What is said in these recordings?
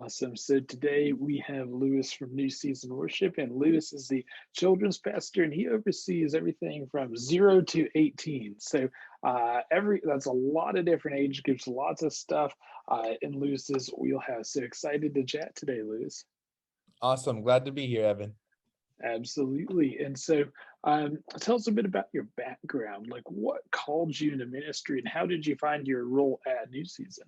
Awesome. So today we have Lewis from New Season Worship, and Lewis is the children's pastor, and he oversees everything from 0 to 18. So every that's a lot of different age groups, lots of stuff in Lewis's wheelhouse. So excited to chat today, Lewis. Awesome. Glad to be here, Evan. Absolutely. And so tell us a bit about your background. Like, what called you into ministry, and how did you find your role at New Season?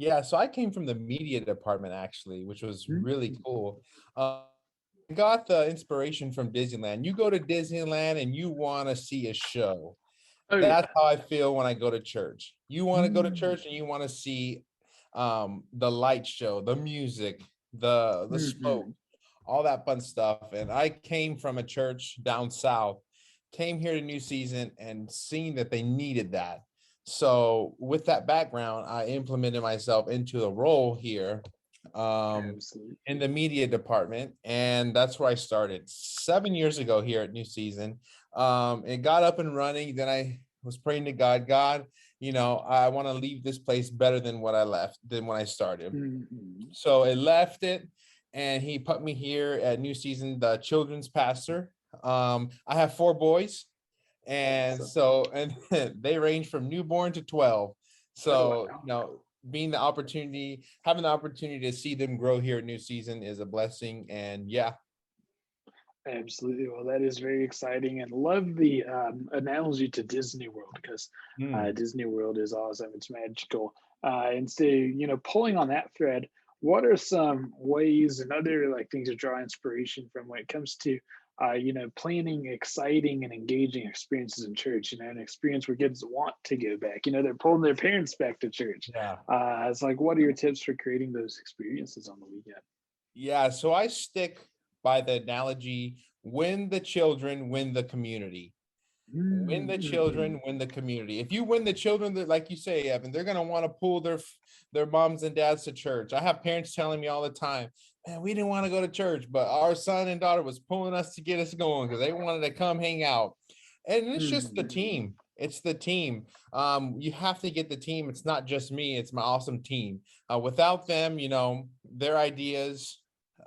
Yeah, so I came from the media department actually, which was really Mhm. cool. I got the inspiration from Disneyland. You go to Disneyland and you want to see a show. Oh That's yeah. how I feel when I go to church. You want to go to Mm. church and you want to see the light show, the music, the smoke, Mhm. all that fun stuff. And I came from a church down south, came here to New Season and seeing that they needed that. So with that background, I implemented myself into a role here in Absolutely. the media department, and that's where I started 7 years ago here at New Season. It got up and running. Then I was praying to God, I want to leave this place better than what I left, than when I started. Mhm. So I left it, and he put me here at New Season, the children's pastor. I have four boys, and Awesome. so and they range from newborn to 12. Oh, So, wow. having the opportunity to see them grow here at New Season is a blessing. And yeah. Absolutely. Well, that is very exciting, and love the analogy to Disney World because Mm. Disney World is awesome. It's magical. And so, pulling on that thread, what are some ways and other like things to draw inspiration from when it comes to, planning exciting and engaging experiences in church? An experience where kids want to go back. They're pulling their parents back to church. Yeah. It's like, what are your tips for creating those experiences on the weekend? Yeah, so I stick by the analogy, win the children, win the community. Win the Mm-hmm. children, win the community. If you win the children, like you say, Evan, they're gonna want to pull their moms and dads to church. I have parents telling me all the time, man, we didn't want to go to church, but our son and daughter was pulling us to get us going because they wanted to come hang out. And it's just the Mm-hmm. team. It's the team. You have to get the team. It's not just me, it's my awesome team. Without them, their ideas,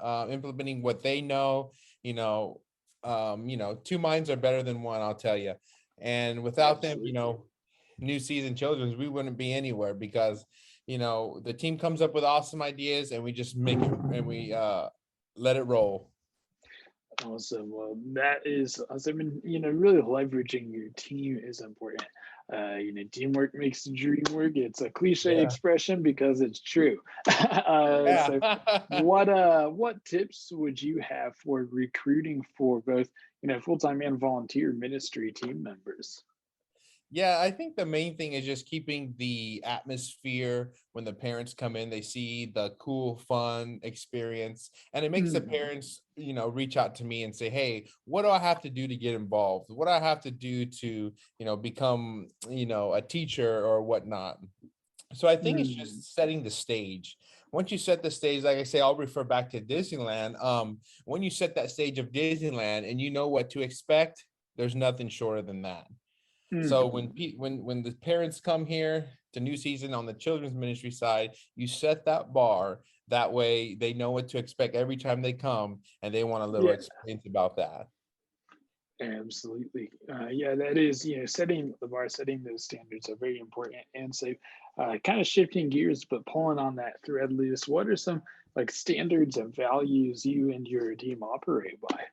implementing what they know, you know, two minds are better than one, I'll tell you. And without them, Absolutely. New Season Children's, we wouldn't be anywhere because, the team comes up with awesome ideas and we just make it and we let it roll. Awesome. Well, that is awesome. And, really leveraging your team is important. Teamwork makes the dream work. It's a cliche Yeah. expression because it's true. So Yeah. what tips would you have for recruiting for both, full-time and volunteer ministry team members? Yeah, I think the main thing is just keeping the atmosphere when the parents come in, they see the cool, fun experience, and it makes the Mhm. parents, reach out to me and say, "Hey, what do I have to do to get involved? What do I have to do to, become, a teacher or whatnot?" So I think it's Mhm. just setting the stage. Once you set the stage, like I say, I'll refer back to Disneyland. When you set that stage of Disneyland and you know what to expect, there's nothing shorter than that. So when Mhm. when the parents come here to New Season on the children's ministry side, you set that bar. That way they know what to expect every time they come, and they want a little Yeah. experience about that. Absolutely. Yeah, that is, setting the bar, setting those standards are very important. And so, kind of shifting gears, but pulling on that thread loose, what are some like standards and values you and your team operate by?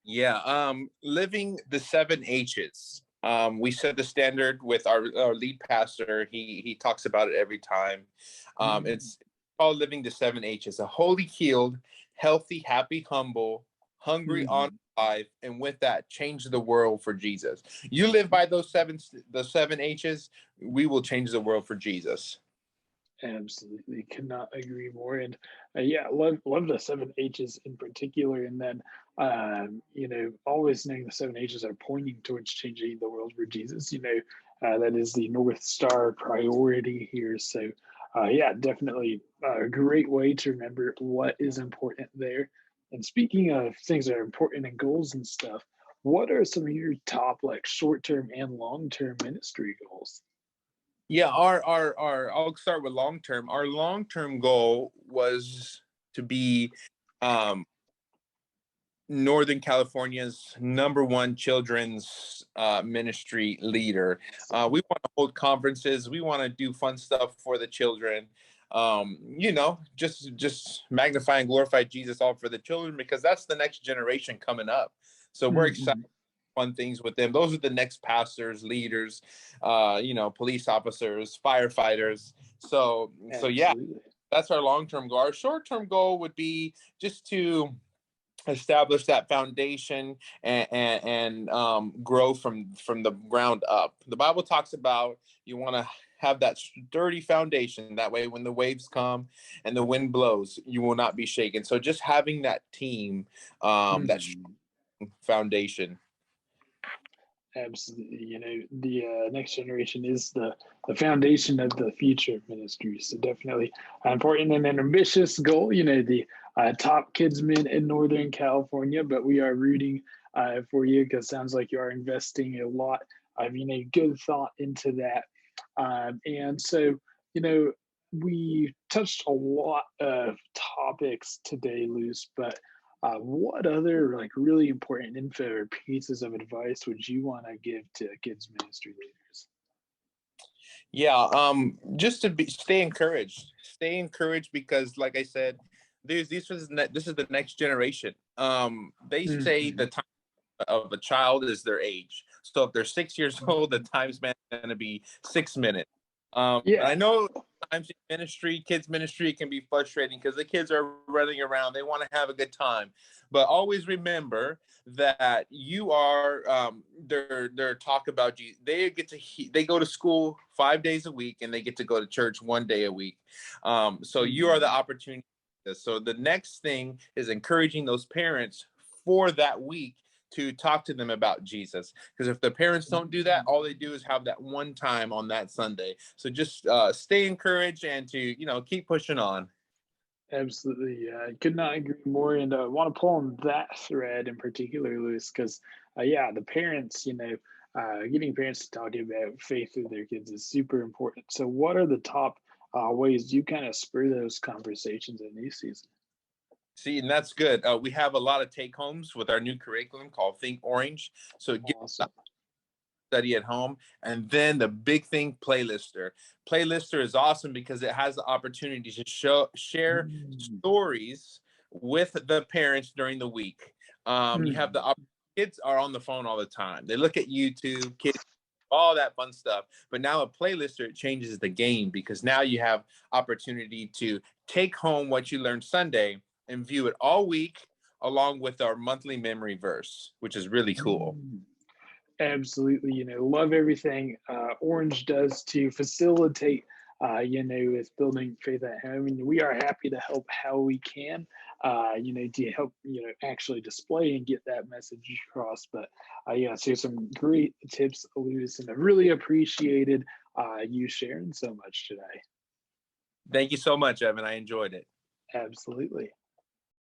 Yeah, living the 7 H's. We set the standard with our lead pastor. He talks about it every time. Mm. It's called living the 7 H's: a holy, healed, healthy, happy, humble, hungry, on Mhm. life, and with that, change the world for Jesus. You live by the 7 H's, we will change the world for Jesus. Absolutely, cannot agree more. And yeah, love the 7 H's in particular. And then, always knowing the 7 H's are pointing towards changing the world for Jesus. That is the North Star priority here. So, yeah, definitely a great way to remember what is important there. And speaking of things that are important and goals and stuff, what are some of your top like short term and long term ministry goals? Yeah, our I'll start with long term. Our long term goal was to be um, Northern California's #1 children's ministry leader. We want to hold conferences. We want to do fun stuff for the children. Just magnify and glorify Jesus all for the children, because that's the next generation coming up. So we're excited Mhm. fun things with them. Those are the next pastors, leaders, police officers, firefighters. So yeah, Absolutely. that's our long-term goal. Our short-term goal would be just to establish that foundation and grow from the ground up. The Bible talks about you want to have that sturdy foundation. That way, when the waves come and the wind blows, you will not be shaken. So just having that team, that Mhm. foundation. Absolutely. The next generation is the foundation of the future of ministry. So definitely important and an ambitious goal. The top kidsmen in Northern California, but we are rooting for you, because it sounds like you are investing a lot of good thought into that. And so you know we touched a lot of topics today, Luce, but what other like really important info or pieces of advice would you want to give to kids ministry leaders? Yeah, just to stay encouraged. Stay encouraged, because like I said, this is the next generation. They say the Mhm. time of a child is their age. So if they're 6 years old, the time span is going to be 6 minutes. Yeah. I know times in ministry, kids ministry can be frustrating because the kids are running around. They want to have a good time, but always remember that you are their talk about you. They get to they go to school 5 days a week, and they get to go to church 1 day a week. So you are the Mhm. opportunity. So the next thing is encouraging those parents for that week to talk to them about Jesus. Because if the parents don't do that, all they do is have that one time on that Sunday. So just stay encouraged and to, keep pushing on. Absolutely. I could not agree more. And I want to pull on that thread in particular, Lewis, because, yeah, the parents, getting parents to talk about faith with their kids is super important. So, what are the top ways you kind of spur those conversations in these seasons? See, and that's good. We have a lot of take homes with our new curriculum called Think Orange. So it gives Awesome. study at home. And then the big thing, Playlister. Playlister is awesome because it has the opportunity to share Mm. stories with the parents during the week. You have Mm. kids are on the phone all the time. They look at YouTube, kids, all that fun stuff. But now a Playlister, it changes the game, because now you have opportunity to take home what you learned Sunday and view it all week, along with our monthly memory verse, which is really cool. Mm. Absolutely, love everything Orange does to facilitate, with building faith at home. And we are happy to help how we can, to help, actually display and get that message across. But yeah, so some great tips, Lewis, and I really appreciated you sharing so much today. Thank you so much, Evan. I enjoyed it. Absolutely.